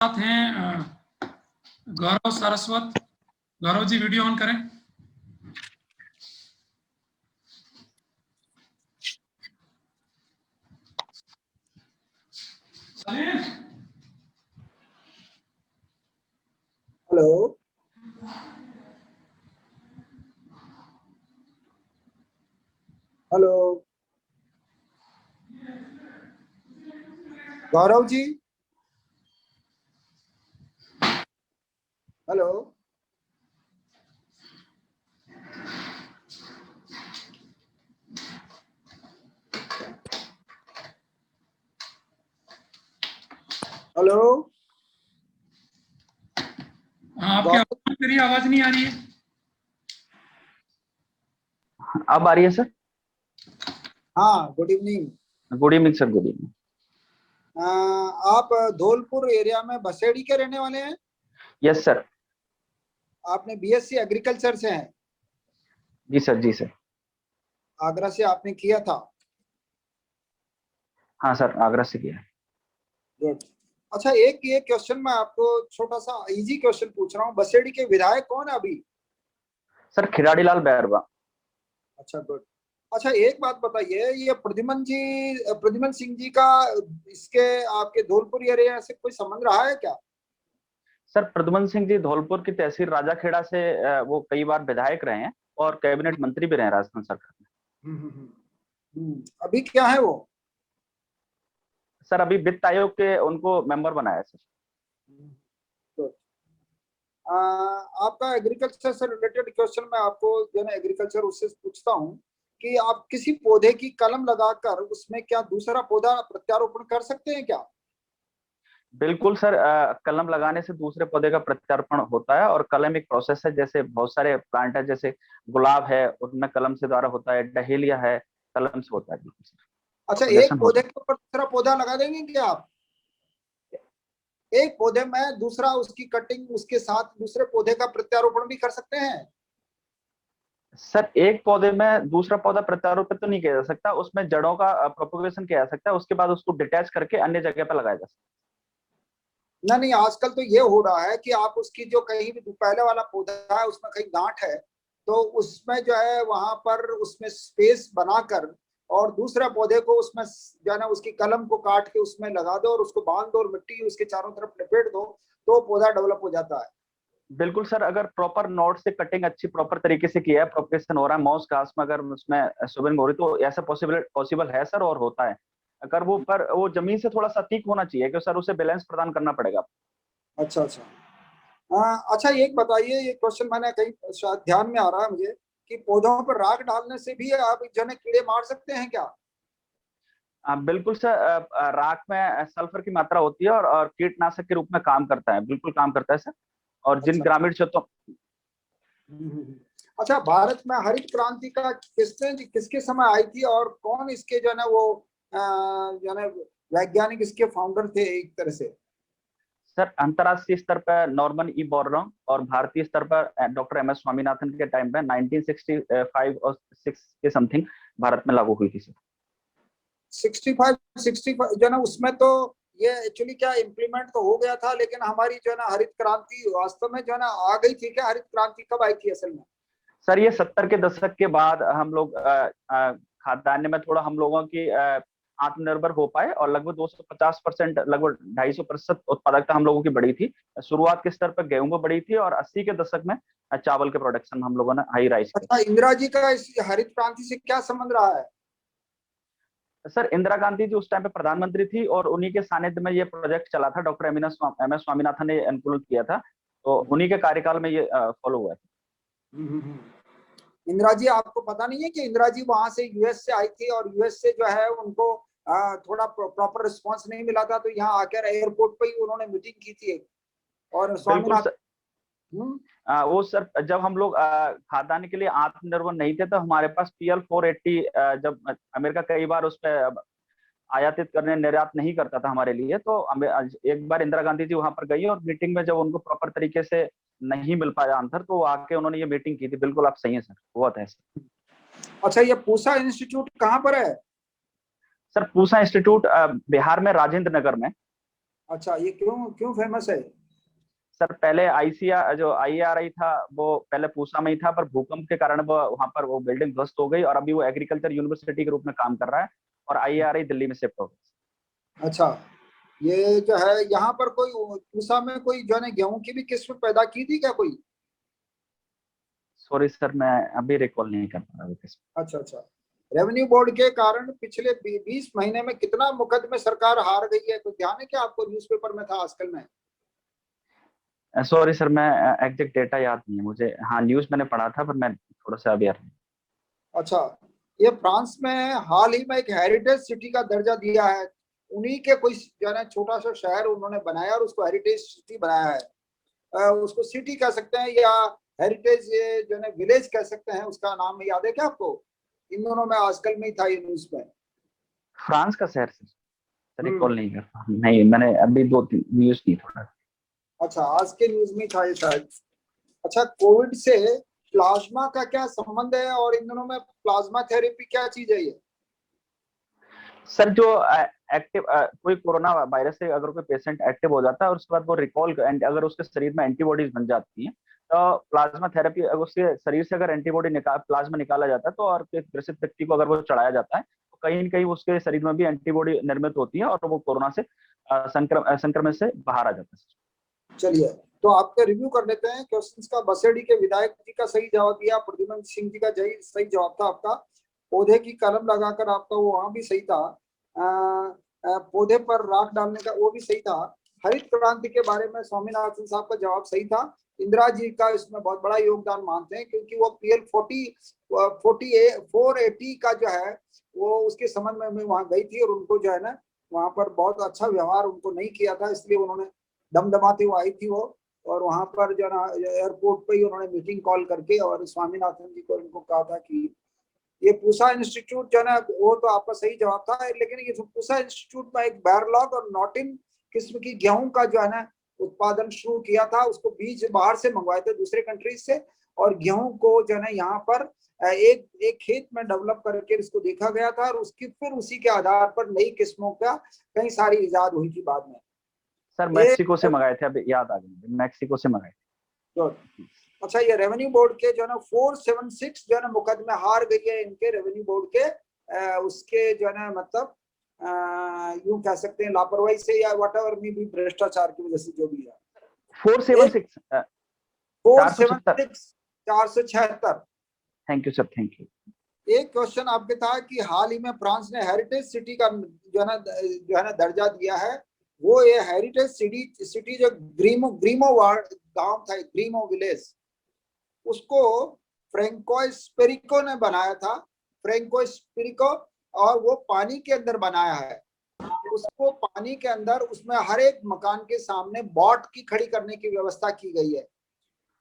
साथ हैं गौरव Saraswat. Gaurav ji video on करें। Hello, hello Gaurav ji, hello. Hello, आपकी आवाज मेरी आवाज नहीं आ रही है। अब आ रही है सर? हाँ, good evening. Good evening sir, good evening. आप धौलपुर एरिया में बसेड़ी के रहने वाले हैं? Yes sir. आपने बीएससी एग्रीकल्चर से हैं? जी सर, जी सर। आगरा से आपने किया था? हाँ सर, आगरा से किया है। गुड। अच्छा, एक ये क्वेश्चन मैं आपको छोटा सा इजी क्वेश्चन पूछ रहा हूँ। बसेड़ी के विधायक कौन है अभी? सर खिलाड़ी लाल बैरवा। अच्छा, गुड। अच्छा, एक बात बताइए, ये प्रद्युमन सिंह जी का इसके आपके धौलपुर एरिया से कोई संबंध रहा है क्या? सर प्रद्युमन सिंह जी धौलपुर की तहसील राजाखेड़ा से वो कई बार विधायक रहे हैं और कैबिनेट मंत्री भी रहे हैं राजस्थान सरकार में। अभी क्या है वो? सर अभी वित्त आयोग के उनको मेंबर बनाया है सर। Good. आपका एग्रीकल्चर से रिलेटेड क्वेश्चन मैं आपको जो है एग्रीकल्चर उससे पूछता हूँ कि आप किसी पौधे की कलम लगाकर उसमें क्या दूसरा पौधा प्रत्यारोपण कर सकते हैं क्या? बिल्कुल सर, कलम लगाने से दूसरे पौधे का प्रत्यारोपण होता है और कलम एक प्रोसेस है। जैसे बहुत सारे प्लांट है, जैसे गुलाब है उनमें कलम से द्वारा होता है, डहेलिया है कलम से होता है। बिल्कुल सर। अच्छा, एक ऑपरेशन हो पौधे सकता के ऊपर दूसरा पौधा लगा देंगे क्या आप? एक पौधे में दूसरा उसकी कटिंग उसके साथ दूसरे पौधे का प्रत्यारोपण भी कर सकते हैं? है। सर एक पौधे में दूसरा पौधा प्रत्यारोपित तो नहीं किया जा सकता, उसमें जड़ों का प्रोपगेशन किया जा सकता है, उसके बाद उसको डिटैच करके अन्य जगह पर लगाया जा सकता ना नहीं, आजकल तो ये हो रहा है कि आप उसकी जो कहीं भी पहले वाला पौधा है उसमें कहीं गांठ है तो उसमें जो है वहां पर उसमें स्पेस बनाकर और दूसरे पौधे को उसमें जो है ना उसकी कलम को काट के उसमें लगा दो और उसको बांध दो और मिट्टी उसके चारों तरफ लपेट दो तो पौधा डेवलप हो जाता है। है। बिल्कुल सर, अगर प्रॉपर नॉट से कटिंग अच्छी प्रॉपर तरीके से किया है, प्रोपगेशन हो रहा है मॉस घास में, अगर उसमें सुबिंग हो रही तो ऐसा पॉसिबल है सर, और होता है। अगर वो पर वो जमीन से थोड़ा सा तीक होना चाहिए कि सर उसे बैलेंस प्रदान करना पड़ेगा। अच्छा अच्छा। अच्छा, एक बताइए, ये क्वेश्चन मैंने कहीं शायद ध्यान में आ रहा है मुझे कि पौधों पर राख डालने से भी आप जो है कीड़े मार सकते हैं क्या? बिल्कुल सर, राख में सल्फर की मात्रा होती है और कीटनाशक के रूप में काम करता है, बिल्कुल काम करता है सर। और जिन अच्छा। ग्रामीण क्षेत्रों अच्छा, भारत में हरित क्रांति का किसके समय आई थी और कौन इसके जो है ना वो जो है ना वैज्ञानिक इसके फाउंडर थे एक तरह से? सर अंतर्राष्ट्रीय स्तर पर नॉर्मन ई बोरलॉन्ग और भारतीय स्तर पर डॉक्टर एम एस स्वामीनाथन के टाइम पे 1965 और 6 के समथिंग भारत में लागू हुई थी सर। 65 जो है ना उसमें तो ये एक्चुअली क्या इम्प्लीमेंट तो हो गया था लेकिन हमारी जो है ना हरित क्रांति वास्तव में जो है ना आ गई थी क्या? हरित क्रांति कब आई थी असल में? सर ये 70 के दशक के बाद हम लोग खाद्यान्न में थोड़ा हम लोगों की आत्मनिर्भर हो पाए और लगभग 250%, लगभग 250% उत्पादकता हम लोगों की बढ़ी थी। शुरुआत के स्तर पर गेहूं में बढ़ी थी और 80 के दशक में चावल के प्रोडक्शन में हम लोगों ने हाई राइज किया। अच्छा, इंदिरा जी का इस हरित क्रांति से क्या संबंध रहा है? सर इंदिरा गांधी जी उस टाइम पे प्रधानमंत्री थी और उन्हीं के सानिध्य में ये प्रोजेक्ट चला था। डॉक्टर एम एस स्वामीनाथन ने अनुकूल किया था, तो उन्हीं के कार्यकाल में ये फॉलो हुआ है। इंदिरा जी, आपको पता नहीं है कि इंदिरा जी वहां से यूएस से आई थी और यूएस से जो है उनको थोड़ा प्रॉपर रिस्पांस नहीं मिला था तो यहाँ आकर एयरपोर्ट पे ही उन्होंने मीटिंग की थी और बिल्कुल स्वामीनाथन। सर। वो सर जब हम लोग खाद्यान्न के लिए आत्मनिर्भर नहीं थे तो हमारे पास PL 480, जब अमेरिका कई बार उस पर आयातित करने निर्यात नहीं करता था हमारे लिए, तो एक बार इंदिरा गांधी जी वहां पर गई और मीटिंग में जब उनको प्रॉपर तरीके से नहीं मिल पाया आंसर तो आके उन्होंने ये मीटिंग की थी। बिल्कुल आप सही है सर, हुआ था ऐसा। अच्छा, ये पूसा इंस्टीट्यूट कहाँ पर है? सर पूसा इंस्टीट्यूट बिहार में राजेंद्र नगर में। अच्छा, ये क्यों क्यों फेमस है? सर पहले आईसीआर जो आईआरआई था वो पहले पूसा में ही था, पर भूकंप के कारण वो वहां पर वो बिल्डिंग ध्वस्त हो गई और अभी वो एग्रीकल्चर यूनिवर्सिटी के रूप में काम कर रहा है और आईआरआई दिल्ली में शिफ्ट हो गया। अच्छा, ये जो है यहाँ पर कोई पूसा में कोई जो है ना गेहूं की भी किस्म पैदा की थी क्या कोई? सॉरी सर, मैं अभी रिकॉल नहीं कर पा रहा हूँ किस। अच्छा अच्छा। रेवेन्यू बोर्ड के कारण पिछले 20 महीने में कितना मुकदमे सरकार हार गई है, तो ध्यान है क्या आपको? न्यूज़पेपर में था आजकल में। सॉरी सर, मैं एग्जैक्ट डेटा याद नहीं है मुझे। हाँ, न्यूज मैंने पढ़ा था पर मैं थोड़ा सा अवेयर नहीं। अच्छा, ये फ्रांस में हाल ही में एक हेरिटेज सिटी का दर्जा दिया है। उन्हीं के कोई जो है ना छोटा सा शहर उन्होंने बनाया और उसको हेरिटेज सिटी बनाया है। उसको सिटी कह सकते हैं या हेरिटेज जो है विलेज कह सकते हैं। उसका नाम याद है क्या आपको? इन दोनों में आजकल में ही था ये न्यूज में। फ्रांस का शहर सर, हम्म। रिकॉल नहीं कर पा, नहीं मैंने अभी 2-3 न्यूज नहीं पढ़ा। अच्छा, आज के न्यूज में था ये शायद। अच्छा, कोविड से प्लाज्मा का क्या संबंध है और इन दोनों में प्लाज्मा थेरेपी क्या चीज है ये? सर जो एक्टिव कोई कोरोना वायरस से अगर कोई पेशेंट एक्टिव हो जाता है और उसके बाद वो रिकॉल अगर उसके शरीर में एंटीबॉडीज बन जाती हैं तो प्लाज्मा थेरेपी, अगर उसके शरीर से अगर एंटीबॉडी प्लाज्मा निकाला जाता है तो और एक ग्रसित व्यक्ति को अगर वो चढ़ाया जाता है तो कहीं न कहीं उसके शरीर में भी एंटीबॉडी निर्मित होती है और वो कोरोना से संक्रमण से बाहर आ जाता है। चलिए, तो आपका रिव्यू कर लेते हैं क्वेश्चंस का। बसेड़ी के विधायक जी का सही जवाब दिया, प्रद्युमन सिंह जी का सही जवाब था आपका। पौधे की कलम लगाकर आपका वो वहां भी सही था। पौधे पर राख डालने का वो भी सही था। हरित क्रांति के बारे में स्वामीनाथन साहब का जवाब सही था। इंदिरा जी का इसमें बहुत बड़ा योगदान मानते हैं क्योंकि वो PL 480 का जो है वो उसके संबंध में वहां गई थी और उनको जो है ना वहां पर बहुत अच्छा व्यवहार उनको नहीं किया था, इसलिए उन्होंने दमदमाती वो आई थी वो। और वहां पर जो ना एयरपोर्ट पे ही उन्होंने मीटिंग कॉल करके और स्वामीनाथन जी को उनको कहा था कि ये पूसा इंस्टीट्यूट जो ना वो तो आपका सही जवाब था, लेकिन ये जो पूसा इंस्टीट्यूट में एक बैरलॉग और नॉटिन किस्म की गेहूं का जो है ना उत्पादन शुरू किया था। उसको बीज बाहर से मंगवाए थे दूसरे कंट्रीज से और गेहूं को जो है ना यहाँ पर एक एक खेत में डेवलप करके इसको देखा गया था और उसकी फिर उसी के आधार पर नई किस्मों का कई सारी इजाद हुई थी बाद में। सर ये मैक्सिको से मंगाए थे, अभी याद आ गया, मैक्सिको से मंगाए थे। तो अच्छा, ये रेवेन्यू बोर्ड के जो है ना 476 जो है ना मुकदमे हार गई है इनके रेवेन्यू बोर्ड के उसके जो है ना मतलब यूं कह सकते हैं लापरवाही से या वट एवर में भी भ्रष्टाचार की वजह से जो भी है। 476 476। 476 476। Thank you sir, thank you. एक क्वेश्चन आपके था कि हाल ही में फ्रांस ने हेरिटेज सिटी का जो है ना दर्जा दिया है। वो ये हेरिटेज सिटी जो ग्रीमो वार्ड गांव था, ग्रीमो विलेज, उसको फ्रेंकोइस पेरिको ने बनाया था। फ्रेंकोइस पेरिको, और वो पानी के अंदर बनाया है। उसको पानी के अंदर उसमें हर एक मकान के सामने बोट की खड़ी करने की व्यवस्था की गई है।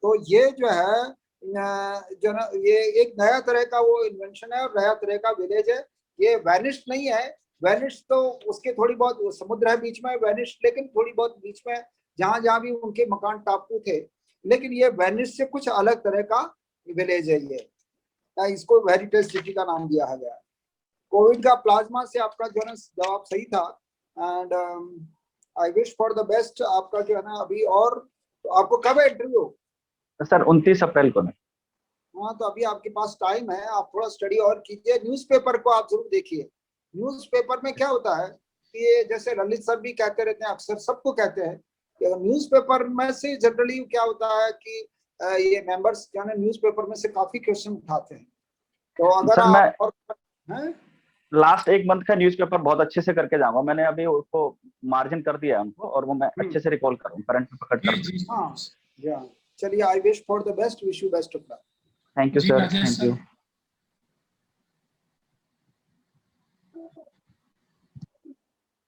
तो ये जो है जो ना ये एक नया तरह का वो इन्वेंशन है और नया तरह का विलेज है। ये वैनिश नहीं है। वैनिश तो उसके थोड़ी बहुत समुद्र है बीच में वैनिश, लेकिन थोड़ी बहुत बीच में जहां जहां भी उनके मकान टापू थे, लेकिन ये वेनिस से कुछ अलग तरह का विलेज है ये। इसको हेरिटेज सिटी का नाम दिया गया है। कोविड का प्लाज्मा से आपका जो है जवाब सही था। And I wish for the best आपका जो है ना अभी। और तो आपको कब है इंटरव्यू? सर 29 अप्रैल को। हाँ, तो अभी आपके पास टाइम है, आप थोड़ा स्टडी और कीजिए। न्यूज़पेपर को आप जरूर देखिए। न्यूज़पेपर में क्या होता है कि ये जैसे ललित सर भी कहते रहते हैं, अक्सर सबको कहते हैं कि न्यूज़पेपर में से जनरली क्या होता है कि ये मेंबर्स जो है न्यूज़पेपर में से काफी क्वेश्चन उठाते हैं। तो अगर सर मैं आप और हैं लास्ट 1 मंथ का न्यूज़पेपर बहुत अच्छे से करके जाऊंगा। मैंने अभी उसको मार्जिन कर दिया है उनको और वो मैं अच्छे से रिकॉल करूँ, करंट में पकड़ कर। जी जी हाँ जी हाँ। चलिए, I wish for the best, wish you best of luck. Thank you जी sir, Rajesh thank you. Sir.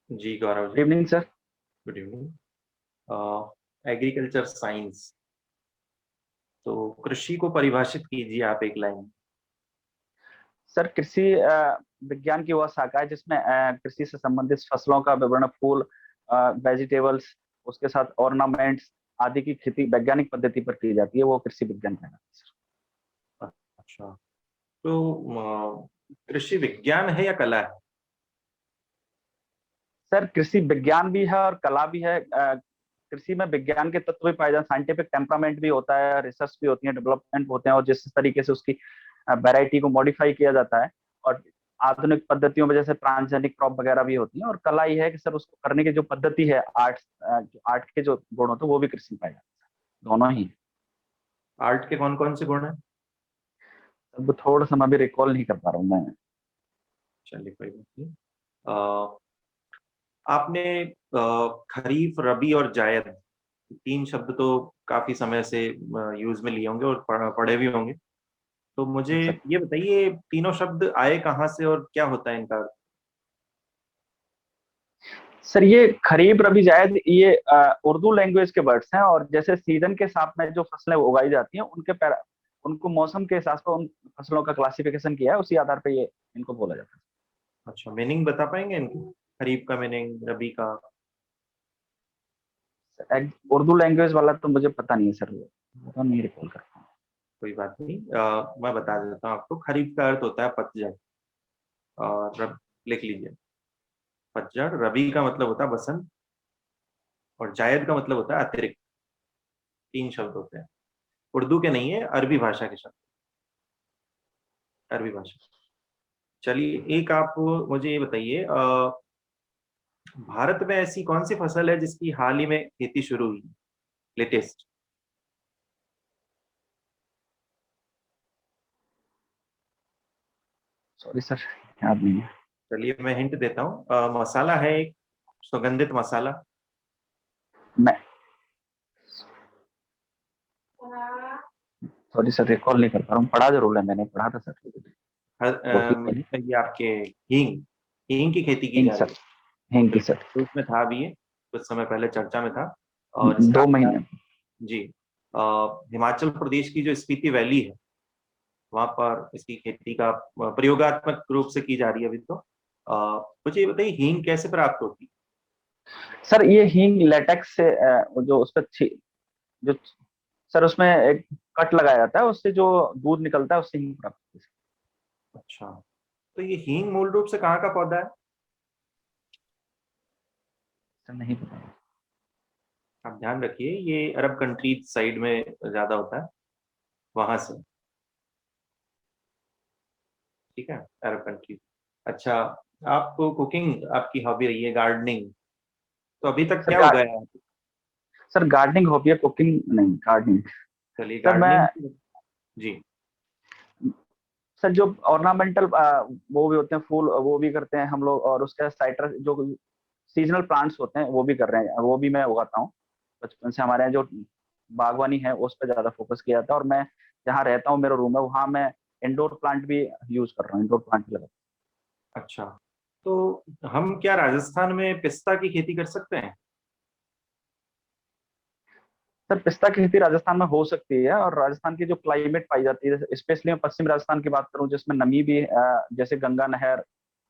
जी गौरव गुड जी, evening sir. Good evening. Agriculture science, तो कृषि को परिभाषित कीजिए आप एक लाइन। सर कृषि विज्ञान की वह शाखा है जिसमें कृषि से संबंधित फसलों का विवरण, फूल, वेजिटेबल्स, उसके साथ ऑर्नामेंट्स आदि की खेती वैज्ञानिक पद्धति पर की जाती है, वो कृषि विज्ञान कहलाता है सर। अच्छा, तो कृषि विज्ञान है या कला है? सर कृषि विज्ञान भी है और कला भी है। कृषि में विज्ञान के तत्व भी पाए जाते हैं, साइंटिफिक टेम्परामेंट भी होता है, रिसर्च भी होती है, डेवलपमेंट होते हैं, और जिस तरीके से उसकी वैरायटी को मॉडिफाई किया जाता है, और आधुनिक पद्धतियों में जैसे ट्रांसजेनिक क्रॉप वगैरह भी होती है। और कला ये है कि सर उसको करने की जो पद्धति है, आर्ट के जो गुण होते हैं वो भी कृषि में पाए जाते हैं, दोनों ही। आर्ट के कौन कौन से गुण हैं? अब थोड़ा सा मैं भी रिकॉल नहीं कर पा रहा हूँ मैं। चलिए कोई बात नहीं। आपने खरीफ, रबी और जायद, तीन शब्द तो काफी समय से यूज में लिए होंगे और पढ़े भी होंगे, तो मुझे ये बताइए तीनों शब्द आए कहाँ से और क्या होता है इनका अर्थ? सर ये खरीफ, रबी, जायद ये उर्दू लैंग्वेज के वर्ड्स हैं, और जैसे सीजन के साथ में जो फसलें उगाई जाती हैं उनको मौसम के हिसाब से उन फसलों का क्लासिफिकेशन किया है, उसी आधार पे ये इनको बोला जाता है। अच्छा, मीनिंग बता पाएंगे इनकी? खरीफ का मीनिंग, रबी का? उर्दू लैंग्वेज वाला तो मुझे पता नहीं है सर, वो तो नहीं रिकॉल कर पाऊँ। कोई बात नहीं, मैं बता देता हूँ आपको। खरीफ का अर्थ होता है पतझड़, और लिख लीजिए पतझड़। रबी का मतलब होता है बसंत, और जायद का मतलब होता है अतिरिक्त। तीन शब्द होते हैं, उर्दू के नहीं है, अरबी भाषा के शब्द, अरबी भाषा। चलिए एक आप मुझे ये बताइए, भारत में ऐसी कौन सी फसल है जिसकी हाल ही में खेती शुरू हुई, लेटेस्ट? सॉरी सर, याद नहीं है। चलिए मैं हिंट देता हूँ, मसाला है एक, सुगंधित मसाला। मैं सॉरी सर, रिकॉल नहीं कर पा रहा हूँ, पढ़ा जरूर है, मैंने पढ़ा था सर। ये आपके हींग, हींग की खेती की हिंग जा सर, रही है। हिंग की सर। बिल्कुल, उसमें था अभी, ये कुछ समय पहले चर्चा में था। और इसका 2 महीने। जी, हिमाचल प्रदेश की जो स्पीति वैली है, वहां पर इसकी खेती का प्रयोगात्मक रूप से की जा रही है अभी। तो मुझे ये बताइए हींग कैसे प्राप्त होती है? सर ये हींग लेटेक्स से जो उस पर जो सर उसमें एक कट लगाया जाता है, उससे जो दूध निकलता है उससे हींग प्राप्त होती है। अच्छा, तो ये हींग मूल रूप से कहाँ का पौधा है? सर नहीं पता। आप ध्यान रखिए, ये अरब कंट्रीज साइड में ज्यादा होता है, वहां से। ठीक है, अरब कंट्रीज। अच्छा, आपको कुकिंग आपकी हॉबी रही है, गार्डनिंग, तो अभी तक सर क्या उगाया है? सर गार्डनिंग हॉबी है, कुकिंग नहीं, गार्डनिंग। चलिए सर मैं गार्डनिंग। जी। सर जो ऑर्नामेंटल वो भी होते हैं फूल, वो भी करते हैं हम लोग, और उसके साइट्रस जो सीजनल प्लांट्स होते हैं वो भी कर रहे हैं, वो भी मैं उगाता हूँ। बचपन से हमारे यहाँ जो बागवानी है उस पर ज्यादा फोकस किया जाता है, और मैं जहाँ रहता हूँ, मेरा रूम है, वहाँ मैं इंडोर प्लांट भी यूज कर रहा हूँ, इंडोर प्लांट भी लगा। अच्छा, तो हम क्या राजस्थान में पिस्ता की खेती कर सकते हैं? सर पिस्ता की खेती राजस्थान में हो सकती है, और राजस्थान की जो क्लाइमेट पाई जाती है, स्पेशली मैं पश्चिम राजस्थान की बात करूं जिसमें नमी भी जैसे गंगा नहर,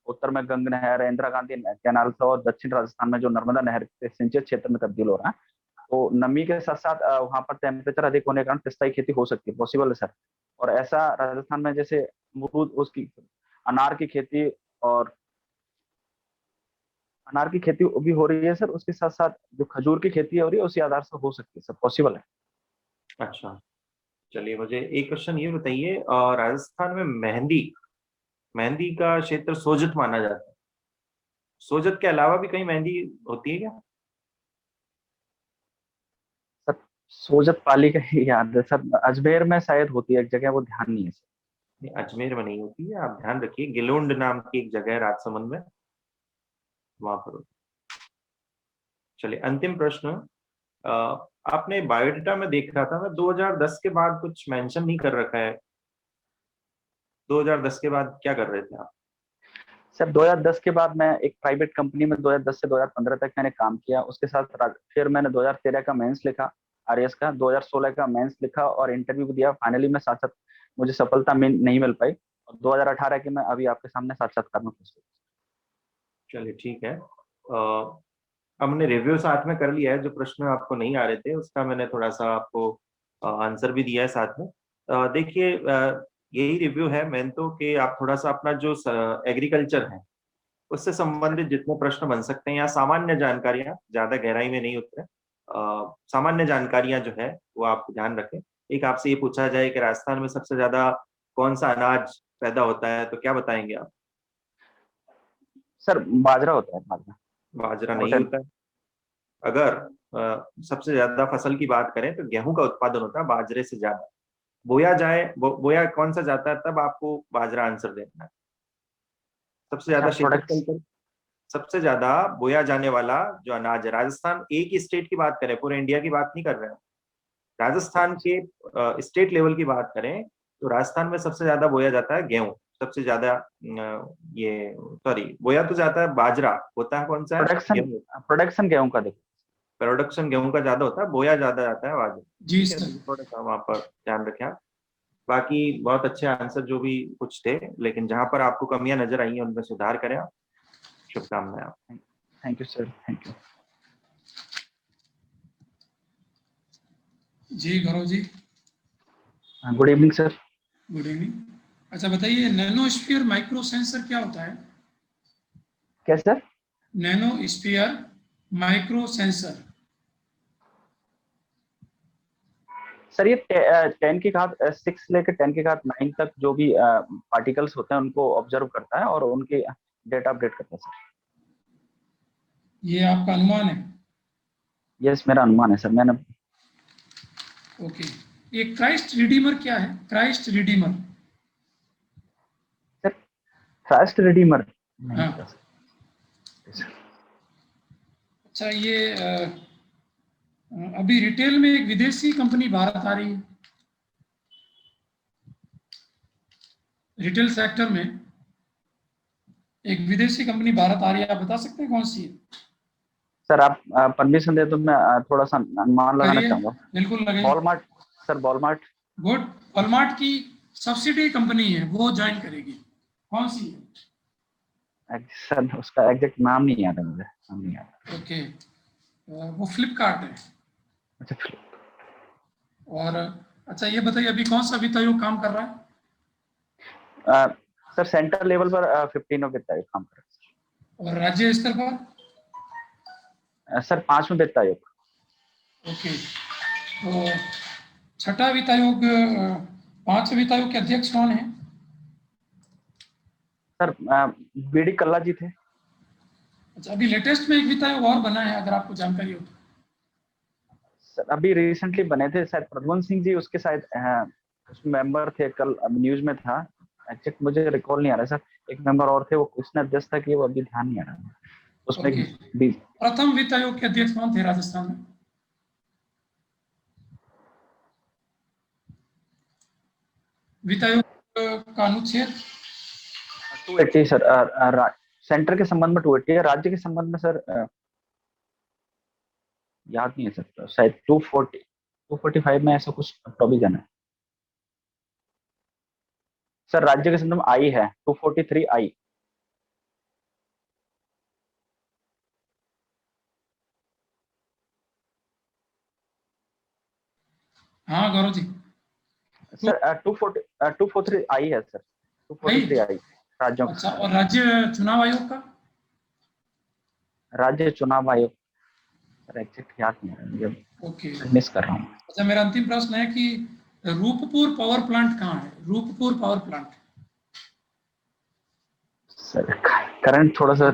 उत्तर में गंगा नहर, इंदिरा गांधी कैनाल से, और दक्षिण राजस्थान में जो नर्मदा नहर के सिंचित क्षेत्र में तब्दील हो रहा है, तो नमी के साथ साथ वहाँ पर टेम्परेचर अधिक होने के कारण पिस्ता की खेती हो सकती है, पॉसिबल है सर। और ऐसा राजस्थान में जैसे अमरूद, उसकी अनार की खेती, और अनार की खेती भी हो रही है सर, उसके साथ साथ जो खजूर की खेती हो रही है उसी आधार से हो सकती है सर, पॉसिबल है। अच्छा, चलिए मुझे एक क्वेश्चन ये बताइए, राजस्थान में मेहंदी, मेहंदी का क्षेत्र सोजत माना जाता है, सोजत के अलावा भी कहीं मेहंदी होती है क्या? सर सोजत पाली का ही याद है सर, अजमेर में शायद होती है एक जगह, वो ध्यान नहीं है सर। नहीं, अजमेर में नहीं होती है, आप ध्यान रखिए, गिलोंड नाम की एक जगह है राजसमंद में, वहां पर होती है। चलिए अंतिम प्रश्न, अ, आपने बायोडाटा में देख रहा था मैं, 2010 के बाद कुछ मेंशन नहीं कर रखा है, 2010 के बाद क्या कर रहे थे आप? सर 2010 के बाद मैं एक प्राइवेट कंपनी में 2010 से 2015 तक मैंने काम किया, उसके साथ फिर मैंने 2013 का मेंस लिखा, आरएएस का, 2016 का मेंस लिखा और इंटरव्यू भी दिया, फाइनली मैं साथ साथ मुझे सफलता नहीं मिल पाई, और 2018 के मैं अभी आपके सामने साक्षात्कार में पहुंचा। चलिए ठीक है, हमने रिव्यू साथ में कर लिया है, जो प्रश्न आपको नहीं आ रहे थे उसका मैंने थोड़ा सा आपको आंसर भी दिया है साथ में। देखिए, यही रिव्यू है मेन तो, कि आप थोड़ा सा अपना जो एग्रीकल्चर है उससे संबंधित जितने प्रश्न बन सकते हैं या सामान्य जानकारियां, ज्यादा गहराई में नहीं उतरे, सामान्य जानकारियां जो है वो आप ध्यान रखें। एक आपसे ये पूछा जाए कि राजस्थान में सबसे ज्यादा कौन सा अनाज पैदा होता है, तो क्या बताएंगे आप? सर बाजरा होता है, बाजरा। बाजरा नहीं कॉटन। होता है। अगर सबसे ज्यादा फसल की बात करें तो गेहूं का उत्पादन होता है बाजरे से ज्यादा। बोया जाए, बोया कौन सा जाता है, तब आपको बाजरा आंसर देना है। सबसे ज्यादा प्रोडक्ट्स। क्षेत्रफल पर सबसे ज्यादा बोया जाने वाला जो अनाज है, राजस्थान एक ही स्टेट की बात करें, पूरे इंडिया की बात नहीं कर रहे हैं, राजस्थान के स्टेट लेवल की बात करें तो राजस्थान में सबसे ज्यादा बोया जाता है गेहूं। सबसे ज्यादा ये सॉरी, बोया तो जाता है बाजरा, होता है कौन सा है? प्रोडक्शन, प्रोडक्शन गेहूं का देखो। प्रोडक्शन गेहूं का ज्यादा होता है, बोया ज्यादा जाता है बाजरा। जी ठीक है, सर। तो थोड़ा सा वहां पर ध्यान रखें आप। बाकी बहुत अच्छे आंसर जो भी कुछ थे, लेकिन जहां पर आपको कमियां नजर आई हैं उनमें सुधार करें आप। शुभकामनाएं आप। Thank you sir, thank you. जी Gaurav ji, good evening sir. Good evening. अच्छा बताइए, नैनोस्फीयर माइक्रो सेंसर क्या होता है? क्या sir? Nanosphere micro sensor. Sir ये 10 की घात 6 लेकर 10 की घात 9 तक जो भी पार्टिकल्स होते हैं उनको ऑब्जर्व करता है और उनके डेटा अपडेट करता है सर। ये आपका अनुमान है? यस, मेरा अनुमान है सर। मैंने ओके। ये क्राइस्ट रिडीमर क्या है? Christ Redeemer. Sir fast Redeemer नहीं हाँ। पता सर। अच्छा, ये अभी रिटेल में एक विदेशी कंपनी भारत आ रही है, रिटेल सेक्टर में एक विदेशी कंपनी भारत आ रही है, आप बता सकते हैं कौन सी है? सर आप परमिशन दे तो मैं थोड़ा सा अनुमान लगाना करिए, चाहूंगा। बिल्कुल लगे। Walmart sir, Walmart. Good. Walmart की सब्सिडी कंपनी है, वो ज्वाइन करेगी। कौन सी है? सर उसका एग्जैक्ट नाम नहीं याद है मुझे, नाम नहीं याद। ओके, वो फ्लिपकार्ट है। अच्छा और अच्छा ये बताइए, अभी कौन सा वित्त आयोग काम कर रहा है? सर सेंटर लेवल पर 15 वित्त आयोग काम कर रहा और राज्य स्तर पर? है सर 5वें वित्त आयोग। ओके, तो छठा वित्त आयोग, 5वें वित्त आयोग के अध्यक्ष कौन है? सर बीडी कल्ला जी थे। अच्छा, अभी लेटेस्ट में एक वित्त आयोग और बना है, अगर आपको जानकारी हो तो। सर अभी रिसेंटली बने थे शायद प्रद्युमन सिंह जी उसके शायद उसमें मेंबर थे, कल न्यूज में था। एग्जैक्ट मुझे रिकॉल नहीं आ रहा सर। एक मेंबर और थे, वो किसने अध्यक्ष था कि वो अभी ध्यान नहीं आ रहा उसमें। ओके। प्रथम वित्त आयोग के अध्यक्ष कौन थे राजस्थान में? वित्त आयोग का अनुच्छेद 280 सर। सेंटर के संबंध में 280 है, राज्य के संबंध में सर याद नहीं है सर, शायद 245 में ऐसा कुछ प्रोविजन है सर। राज्य के संबंध में आई है 243 आई। हाँ गौरव जी। सर 243 आई है सर, 243 आई राज्यों के अच्छा, संबंध और में। राज्य चुनाव आयोग का? राज्य चुनाव आयोग सर एग्जैक्ट याद नहीं है मुझे, ओके। मिस कर रहा हूँ। अच्छा, मेरा अंतिम प्रश्न है कि रूपपुर पावर प्लांट कहाँ है? Rooppur power plant. Sir current थोड़ा सा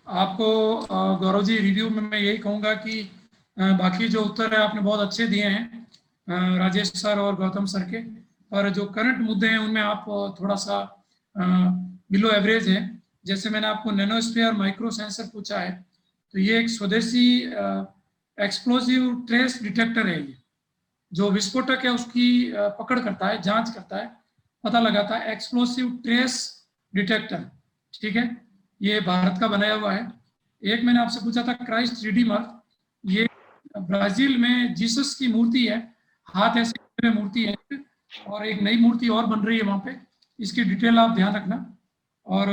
आपको गौरव जी, रिव्यू में मैं यही कहूँगा कि बाकी जो उत्तर है आपने बहुत अच्छे दिए हैं, राजेश सर और गौतम सर के, पर जो करंट मुद्दे हैं उनमें आप थोड़ा सा बिलो एवरेज है। जैसे मैंने आपको नैनोस्फीयर माइक्रो सेंसर पूछा है, तो ये एक स्वदेशी एक्सप्लोजिव ट्रेस डिटेक्टर है, ये जो विस्फोटक है उसकी पकड़ करता है, जांच करता है, पता लगाता है। एक्सप्लोसिव ट्रेस डिटेक्टर, ठीक है, ये भारत का बनाया हुआ है। एक मैंने आपसे पूछा था क्राइस्ट रिडीमर, ये ब्राजील में जीसस की मूर्ति है, हाथ ऐसे मूर्ति है, और एक नई मूर्ति और बन रही है वहां पे, इसकी डिटेल आप ध्यान रखना। और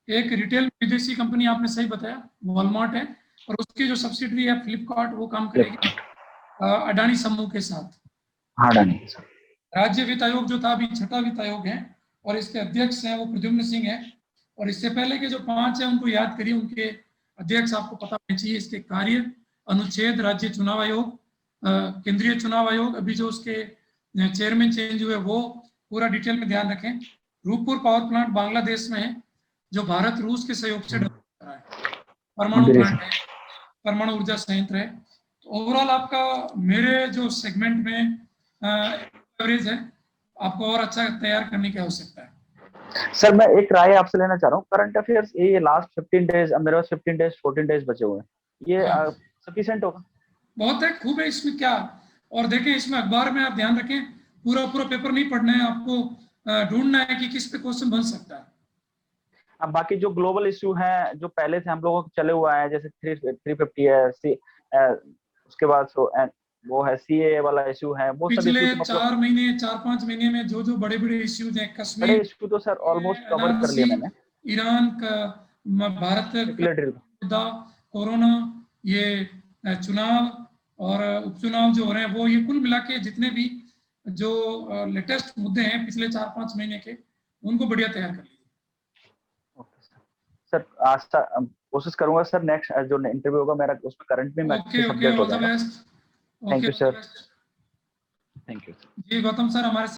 एक रिटेल विदेशी कंपनी आपने सही बताया, वॉलमार्ट है, और उसकी जो सब्सिडरी है फ्लिपकार्ट, वो काम करेगी अडानी समूह के साथ। हाँ नहीं सर। राज्य वित्त आयोग जो था अभी छठा वित्त आयोग है, और इसके अध्यक्ष हैं वो प्रद्युम्न सिंह है, और इससे पहले के जो 5 है उनको याद करिए, उनके अध्यक्ष आपको पता होना चाहिए, इसके कार्य, अनुच्छेद, राज्य चुनाव आयोग, केंद्रीय चुनाव आयोग, अभी जो उसके चेयरमैन चेंज हुए वो पूरा डिटेल में ध्यान रखें। रूपपुर पावर प्लांट बांग्लादेश में है, जो भारत रूस के सहयोग से डेवलप कर रहा है, परमाणु प्लांट है, परमाणु ऊर्जा संयंत्र है। तो ओवरऑल आपका मेरे जो सेगमेंट में एवरेज है, आपको और अच्छा तैयार करने की आवश्यकता है। सर मैं एक राय आपसे लेना चाह रहा हूँ, करंट अफेयर्स ये लास्ट 15 डेज, मेरे पास 15 डेज 14 डेज बचे हुए हैं, ये सफिशिएंट होगा? बहुत है, खूब है, इसमें क्या। और देखें इसमें अखबार में आप ध्यान रखें, पूरा पेपर नहीं पढ़ना है आपको, ढूंढना है कि किस पे क्वेश्चन बन सकता है। अब बाकी जो ग्लोबल इश्यू हैं जो पहले से हम लोगों को चले हुआ है, जैसे 350 है, उसके बाद वो है सीए वाला इश्यू है, वो सब पिछले इश्यू 4-5 महीने में जो बड़े बड़े इश्यूज हैं, बड़े कश्मीर इश्यू तो सर ऑलमोस्ट कवर कर लिया मैंने। ईरान का, भारत का, कोरोना, ये चुनाव और उपचुनाव जो हो रहे हैं, वो ये कुल मिला के जितने भी जो लेटेस्ट मुद्दे हैं पिछले 4-5 महीने के, उनको बढ़िया तैयार कर लीजिए। सर आज कोशिश करूंगा सर, नेक्स्ट जो इंटरव्यू होगा मेरा उसमें करंट में okay, all the best. Thank you sir. Thank you जी गौतम सर, हमारे